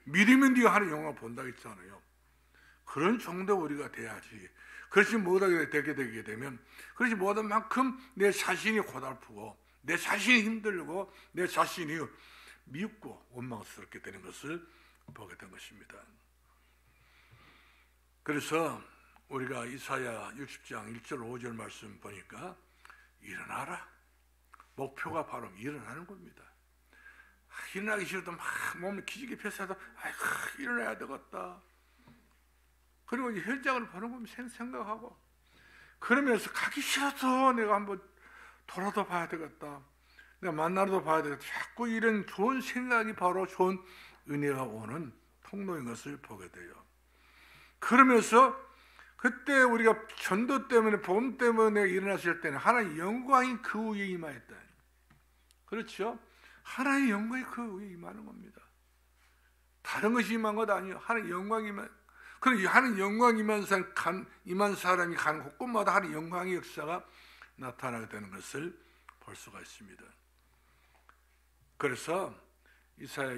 믿으면 네가 하는 영광을 본다고 했잖아요. 그런 정도 우리가 돼야지. 그렇지 못하게 되게 되면 그렇지 못한 만큼 내 자신이 고달프고 내 자신이 힘들고 내 자신이 미흡고 원망스럽게 되는 것을 보게 된 것입니다. 그래서 우리가 이사야 60장 1절 5절 말씀 보니까 일어나라. 목표가 바로 일어나는 겁니다. 일어나기 싫어도 막 몸을 기지개 펴서도 일어나야 되겠다. 그리고 현장을 보는 겁니다. 생각하고 그러면서 가기 싫어도 내가 한번 돌아도 봐야 되겠다. 내가 만나도 봐야 되겠다. 자꾸 이런 좋은 생각이 바로 좋은 은혜가 오는 통로인 것을 보게 돼요. 그러면서 그때 우리가 전도 때문에 복음 때문에 일어났을 때는 하나님의 영광이 그 위에 임하였다. 그렇죠? 하나님의 영광이 그 위에 임하는 겁니다. 다른 것이 임한 것 아니에요. 하나님의 영광이 임한. 그럼 하나님의 영광이 임한 사람이 가는 곳곳마다 하나님의 영광의 역사가 나타나게 되는 것을 볼 수가 있습니다. 그래서 이사야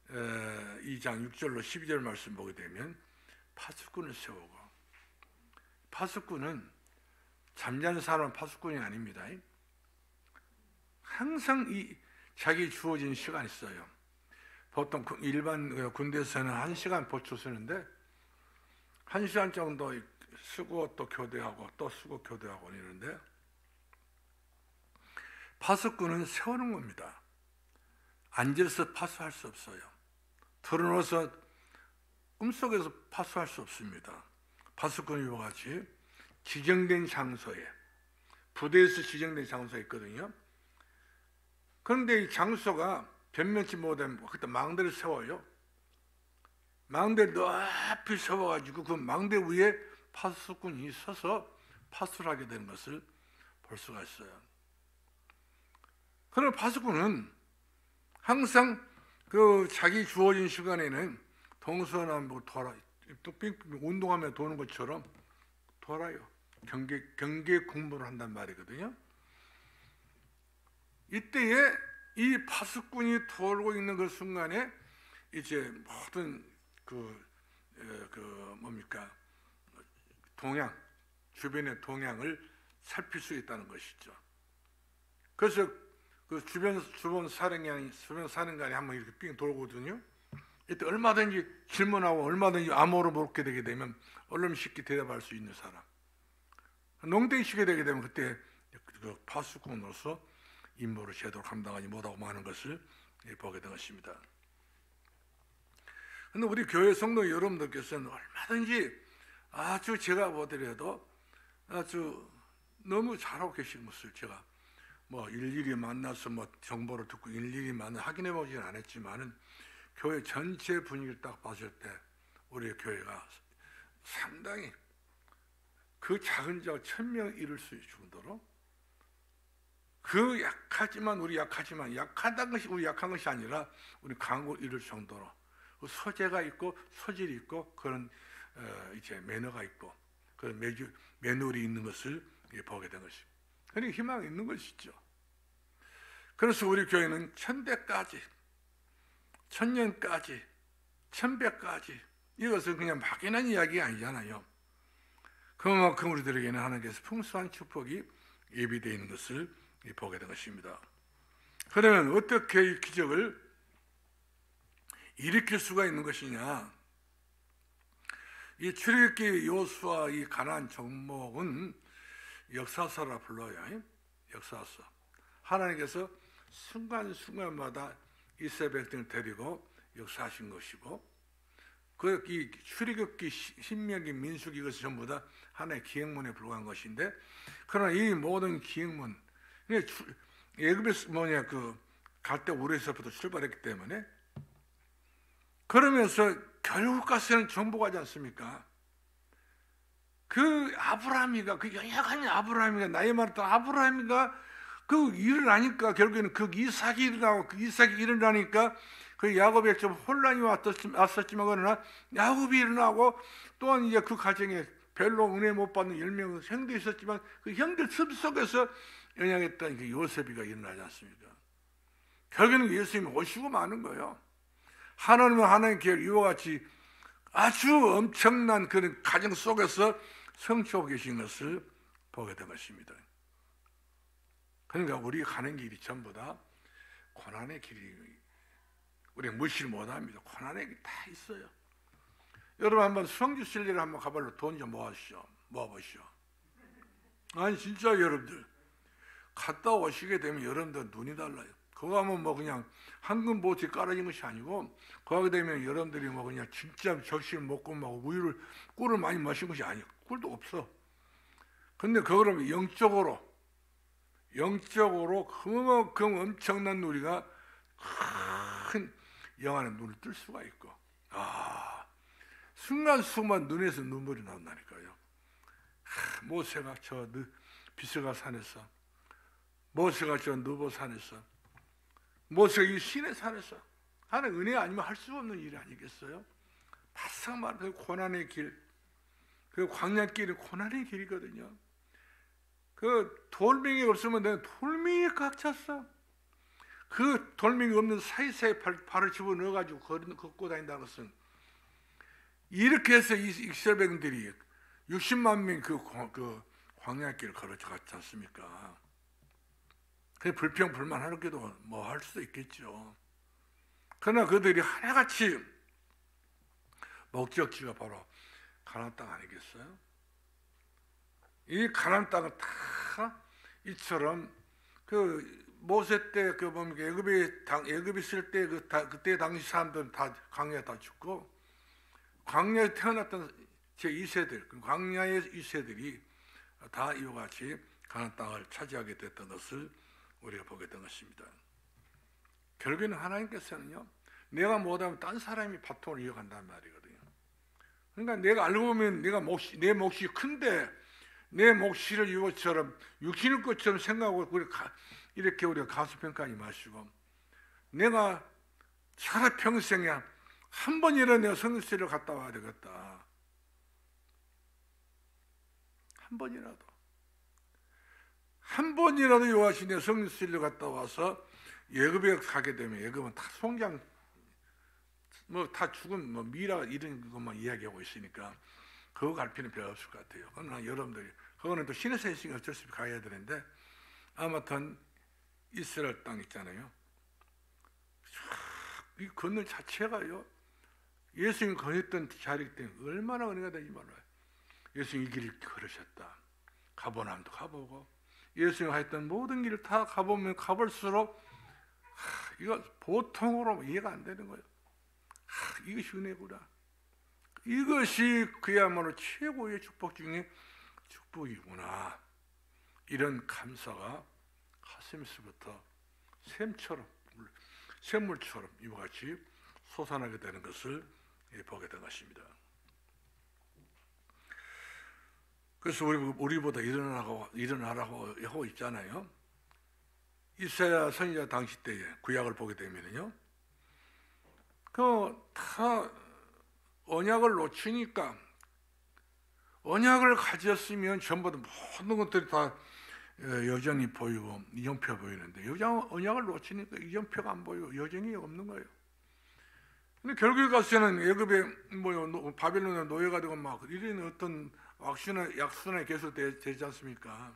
62장 6절로 12절 말씀 보게 되면 파수꾼을 세우고, 파수꾼은 잠자는 사람은 파수꾼이 아닙니다. 항상 자기 주어진 시간이 있어요. 보통 일반 군대에서는 1시간 보초 쓰는데 1시간 정도 쓰고 또 교대하고 또 쓰고 교대하고 이러는데, 파수꾼은 세우는 겁니다. 앉아서 파수할 수 없어요. 들어놓아서 꿈속에서 파수할 수 없습니다. 파수꾼이 이와 같이 지정된 장소에, 부대에서 지정된 장소에 있거든요. 그런데 이 장소가 변면치 못하면 그때 망대를 세워요. 망대 높이 세워가지고 그 망대 위에 파수꾼이 서서 파수를 하게 되는 것을 볼 수가 있어요. 그러나 파수꾼은 항상 그 자기 주어진 시간에는 동서남북 돌아, 운동하며 도는 것처럼 돌아요. 경계 공부를 한단 말이거든요. 이때에 이 파수꾼이 돌고 있는 그 순간에 이제 모든 동향, 주변의 동향을 살필 수 있다는 것이죠. 그래서 그 주변 사령관이 한번 이렇게 삥 돌거든요. 이때 얼마든지 질문하고 얼마든지 암호로 묻게 되게 되면 얼른 쉽게 대답할 수 있는 사람. 농땡이 치게 되게 되면 그때 그 파수꾼으로서 임무를 제대로 감당하지 못하고 마는 것을 보게 된 것입니다. 그런데 우리 교회 성도 여러분들께서는 얼마든지 아주 제가 보더라도 아주 너무 잘하고 계신 것을 제가 일일이 만나서 정보를 듣고 일일이 확인해 보지는 않았지만은 교회 전체 분위기를 딱 봤을 때 우리 교회가 상당히 그 작은 자 1000명 이룰 수 있을 정도로, 그 약하지만 약하다는 것이 우리 약한 것이 아니라 우리 강을 이룰 정도로 소재가 있고 소질이 있고 그런 이제 매너가 있고 그런 매너리 있는 것을 보게 된 것입니다. 그러니까 희망이 있는 것이죠. 그래서 우리 교회는 1000대까지, 1000년까지, 1000배까지, 이것은 그냥 막연한 이야기가 아니잖아요. 그만큼 우리들에게는 하나님께서 풍성한 축복이 예비되어 있는 것을 보게 된 것입니다. 그러면 어떻게 이 기적을 일으킬 수가 있는 것이냐? 이 출애굽기 여호수아 이 가나안 정복은 역사서라 불러요. 역사서. 하나님께서 순간순간마다 이스라엘 백성을 데리고 역사하신 것이고, 이 출애굽기, 신명기, 민수기 이것이 전부 다 하나의 기행문에 불과한 것인데, 그러나 이 모든 기행문, 애굽에서 갈 때 우레서부터 출발했기 때문에, 그러면서 결국 가서는 정복하지 않습니까? 그 아브라함이가, 그 연약한 아브라함이가, 나이 많았던 아브라함이가 그 일을 하니까, 결국에는 그 이삭이 일어나고, 그 이삭이 일어나니까 그 야곱에 좀 혼란이 왔었지만, 그러나 야곱이 일어나고, 또한 이제 그 가정에 별로 은혜 못 받는 10명의 형들이 있었지만, 그 형들 습속에서 연약했던 그 요셉이가 일어나지 않습니까? 결국에는 예수님이 오시고 마는 거예요. 하나님은 하나님의 계획, 이와 같이 아주 엄청난 그런 가정 속에서 성취하고 계신 것을 보게 된 것입니다. 그러니까 우리가 가는 길이 전부 다 고난의 길이, 우리가 무시를 못합니다. 고난의 길이 다 있어요. 여러분 한번 성주 순례를 한번 가발로 돈 좀 모아보시오. 아니 진짜 여러분들 갔다 오시게 되면 여러분들 눈이 달라요. 그거 하면 그냥 황금 보트에 깔아진 것이 아니고, 거기 되면 여러분들이 그냥 진짜 적시를 먹고 꿀을 많이 마신 것이 아니에요. 꿀도 없어. 근데 그거를 영적으로 그만큼 엄청난 우리가 큰 영안의 눈을 뜰 수가 있고, 순간순간 눈에서 눈물이 나온다니까요. 모세가 저 비스가 산에서, 모세가 저 느보 산에서, 모세가 이 시내 산에서, 하나님 은혜 아니면 할 수 없는 일이 아니겠어요? 바싹 말하는 그 고난의 길, 그 광야길이 고난의 길이거든요. 그 돌멩이 없으면 내가 돌멩이에 꽉 찼어. 그 돌멩이 없는 사이사이 발을 집어넣어가지고 걷고 다닌다는 것은, 이렇게 해서 이스라엘 백성들이 60만 명 그 광야길을 걸어갔지 않습니까? 그 불평 불만하기도 할 수도 있겠죠. 그러나 그들이 하나같이 목적지가 바로 가나안 땅 아니겠어요? 이 가나안 땅은 다 이처럼 그 모세 때 애굽에 있을 때 그때 당시 사람들은 다 광야에 다 죽고, 광야에 태어났던 제 2세들, 광야의 2세들이 다 이와 같이 가나안 땅을 차지하게 됐던 것을 우리가 보게 된 것입니다. 결국에는 하나님께서는요, 내가 못하면 딴 사람이 바통을 이어간다는 말이거든요. 그러니까 내가 알고 보면 내 몫이 큰데, 내 몫을 이것처럼 육신의 것처럼 생각하고 이렇게 우리가 가수평가하지 마시고, 내가 살아 평생에 한 번이라도 내가 성교실을 갔다 와야 되겠다. 한 번이라도 요하시 내 성교실을 갔다 와서 예굽에 가게 되면, 예굽은 다 송장 다 죽은 미라 이런 것만 이야기하고 있으니까 그거 갈 필요는 별로 없을 것 같아요. 그러나 여러분들이 그거는 또 신에서 있으니까 어쩔 수 없이 가야 되는데, 아무튼 이스라엘 땅 있잖아요. 이 건널 자체가요, 예수님이 거했던 자리이기 때문에 얼마나 은혜가 되지 말아요. 예수님이 이 길을 걸으셨다. 가버나움도 가보고, 예수님이 했던 모든 길을 다 가보면 가볼수록 이거 보통으로 이해가 안 되는 거예요. 이것이 은혜구나. 이것이 그야말로 최고의 축복 중에 축복이구나. 이런 감사가 가슴에서부터 샘물처럼 이와 같이 솟아나게 되는 것을 보게 된 것입니다. 그래서 우리보다 일어나라고 하고 있잖아요. 이사야 선지자 당시 때에 구약을 보게 되면요, 다 언약을 놓치니까, 언약을 가졌으면 전부 다 모든 것들이 다 여전히 보이고 이정표가 보이는데, 언약을 놓치니까 이정표가 안 보이고 여정이 없는 거예요. 근데 결국에 가서는 애굽에 바벨론에 노예가 되고 막 이런 어떤 약순환이 계속 되지 않습니까?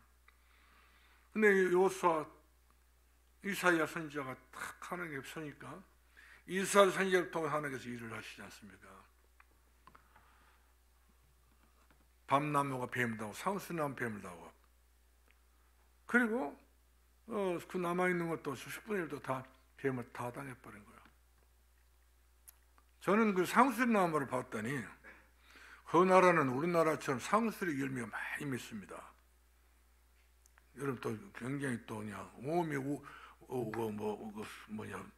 근데 여호수아 이사야 선지자가 탁 하는 게 없으니까 이사야 선지자를 통해 하나님께서 일을 하시지 않습니까? 밤나무가 뱀을 당하고 상수나무 뱀을 당하고, 그리고 그 남아있는 것도 10분의 1도 다 뱀을 다 당해버린 거예요. 저는 그 상수나무를 봤더니 그 나라는 우리나라처럼 상수리 열매가 많이 맺습니다. 여러분 또 굉장히 또 그냥 몸이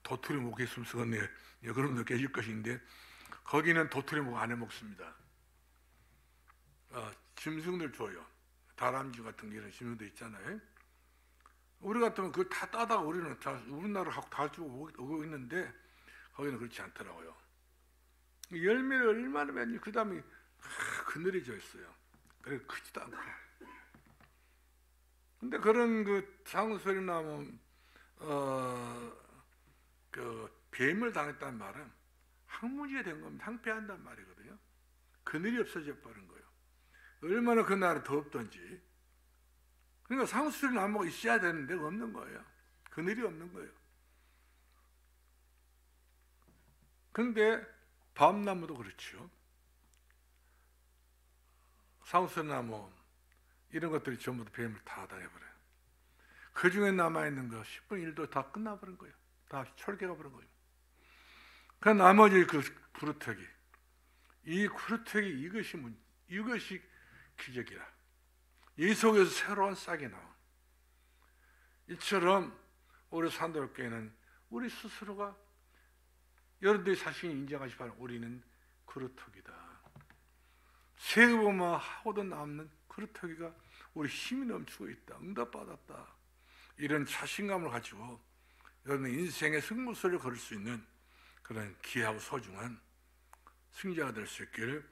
도토리 목 있으면 쓰겠네, 그런 분도 계실 것인데 거기는 도토리 목 안 해먹습니다. 짐승들 줘요. 다람쥐 같은 이런 짐승도 있잖아요. 우리 같으면 그걸 다 따다가 우리는 다 우리나라 하고 다 주고 오고 있는데 거기는 그렇지 않더라고요. 열매를 얼마나 맺니? 그 다음에 그늘이 져 있어요. 그래 크지도 않고. 근데 그런 그 상수리나무 그 뱀을 당했다는 말은 항무지가 된 겁니다. 항폐한단 말이거든요. 그늘이 없어져 버린 거예요. 얼마나 그 날이 덥던지. 그러니까 상수리나무가 있어야 되는데 없는 거예요. 그늘이 없는 거예요. 근데 밤나무도 그렇죠. 상수리나무 이런 것들이 전부 다 뱀을 다 당해버려요. 그 중에 남아있는 거 10분의 1도 다 끝나버린 거예요. 다 철개가 버린 거예요. 그 나머지 그 구루터기, 이 구루터기 이것이 기적이라. 이 속에서 새로운 싹이 나온. 이처럼 우리 산돌교회는 우리 스스로가 여러분들이 자신이 인정하시 바랍니다. 우리는 구루터기다. 세우고만 하고도 남는 구루터기가 우리 힘이 넘치고 있다. 응답받았다. 이런 자신감을 가지고 여러분 인생의 승부수를 걸을 수 있는 그런 귀하고 소중한 승자가 될 수 있기를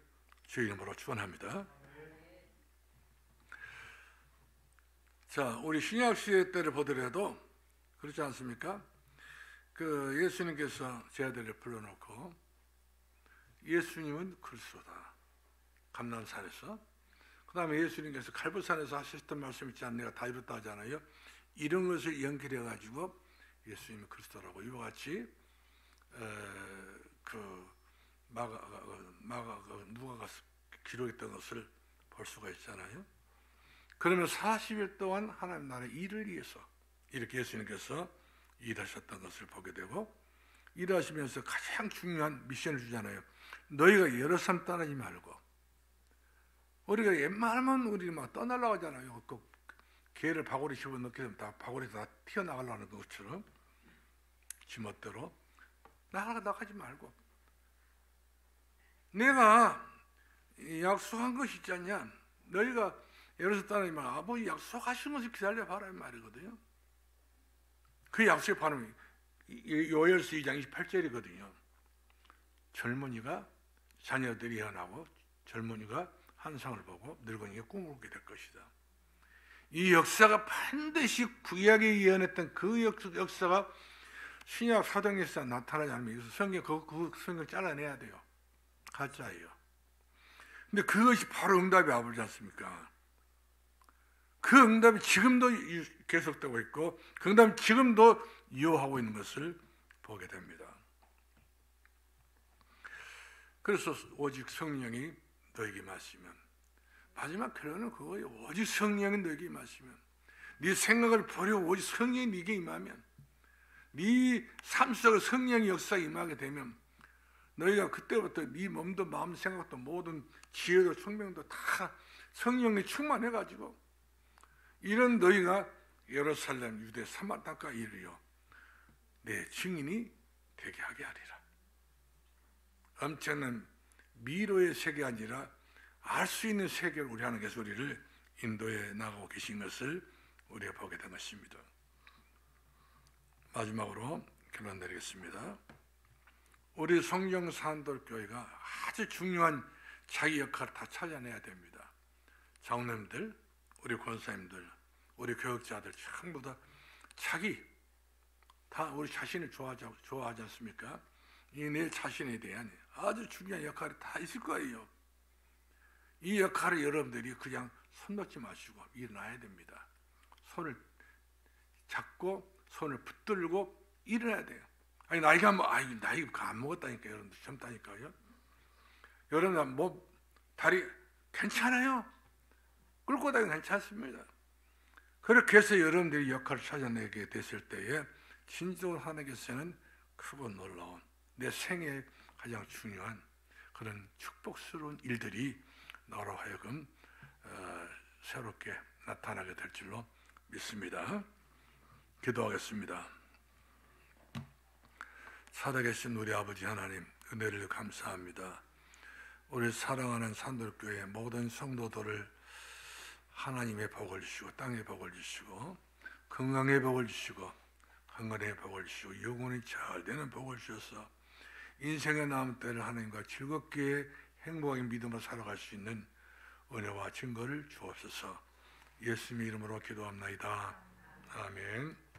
주의 이름으로 축원합니다. 자, 우리 신약 시대 때를 보더라도 그렇지 않습니까? 그 예수님께서 제 아들을 불러놓고 예수님은 그리스도다. 감람산에서. 그 다음에 예수님께서 갈보산에서 하셨던 말씀 있지 않나? 내가 다 이뤘다 하잖아요. 이런 것을 연결해 가지고 예수님이 그리스도라고 이와 같이 누가가 기록했던 것을 볼 수가 있잖아요. 그러면 40일 동안 하나님 나라의 일을 위해서 이렇게 예수님께서 일하셨던 것을 보게 되고, 일하시면서 가장 중요한 미션을 주잖아요. 너희가 여러 사람 떠나지 말고. 우리가 웬만하면 우리 막 떠나려고 하잖아요. 그 개를 바구리 집어넣게 되면 다 바구리 다 튀어나가려는 것처럼 지멋대로 나가지 말고, 내가 약속한 것이 있지 않냐? 너희가 예루살렘 떠나지 말고 아버지 약속하신 것을 기다려봐라 이 말이거든요. 그 약속의 반응이 요엘서 2장 28절이거든요. 젊은이가 자녀들이 일어나고 젊은이가 환상을 보고 늙은이가 꿈을 꾸게 될 것이다. 이 역사가 반드시 구약에 예언했던 그 역사가 신약 사도행전에 나타나지 않으면 성경 그 성경 잘라내야 돼요. 가짜예요. 근데 그것이 바로 응답이 와버리지 않습니까? 그 응답이 지금도 계속되고 있고 그 응답이 지금도 이어하고 있는 것을 보게 됩니다. 그래서 오직 성령이 너에게 마시면, 마지막 결론은 그거예요. 오직 성령이 너에게 마시면, 네 생각을 버리고 오직 성령이 네게 임하면, 네 삶 속에 성령의 역사가 임하게 되면 너희가 그때부터 네 몸도 마음 생각도 모든 지혜도 총명도 다 성령이 충만해가지고 이런 너희가 예루살렘 유대 사마리아 땅까지 이르러 내 증인이 되게 하게 하리라. 엄청난 미로의 세계가 아니라 알 수 있는 세계를 우리 하나님께서 우리를 인도해 나가고 계신 것을 우리가 보게 된 것입니다. 마지막으로 결론 내리겠습니다. 우리 성령산돌교회가 아주 중요한 자기 역할을 다 찾아내야 됩니다. 장로님들, 우리 권사님들, 우리 교육자들 전부 다 자기 다 우리 자신을 좋아하지 않습니까? 이 내 자신에 대한 아주 중요한 역할이 다 있을 거예요. 이 역할을 여러분들이 그냥 손 놓지 마시고 일어나야 됩니다. 손을 잡고 손을 붙들고 일어나야 돼요. 아니 나이가 나이가 안 먹었다니까요. 여러분들 젊다니까요. 여러분 다리 괜찮아요. 끌고 다니면 괜찮습니다. 그렇게 해서 여러분들이 역할을 찾아내게 됐을 때에 진정으로 하나님께서는 크고 놀라운 내 생에 가장 중요한 그런 축복스러운 일들이 너로 하여금 새롭게 나타나게 될 줄로 믿습니다. 기도하겠습니다. 살아계신 우리 아버지 하나님, 은혜를 감사합니다. 우리 사랑하는 산돌교회 모든 성도들을 하나님의 복을 주시고 땅의 복을 주시고 건강의 복을 주시고 건강의 복을 주시고 영혼이 잘 되는 복을 주셔서 인생의 남은 때를 하나님과 즐겁게 행복하게 믿음으로 살아갈 수 있는 은혜와 증거를 주옵소서. 예수님의 이름으로 기도합나이다. 아멘.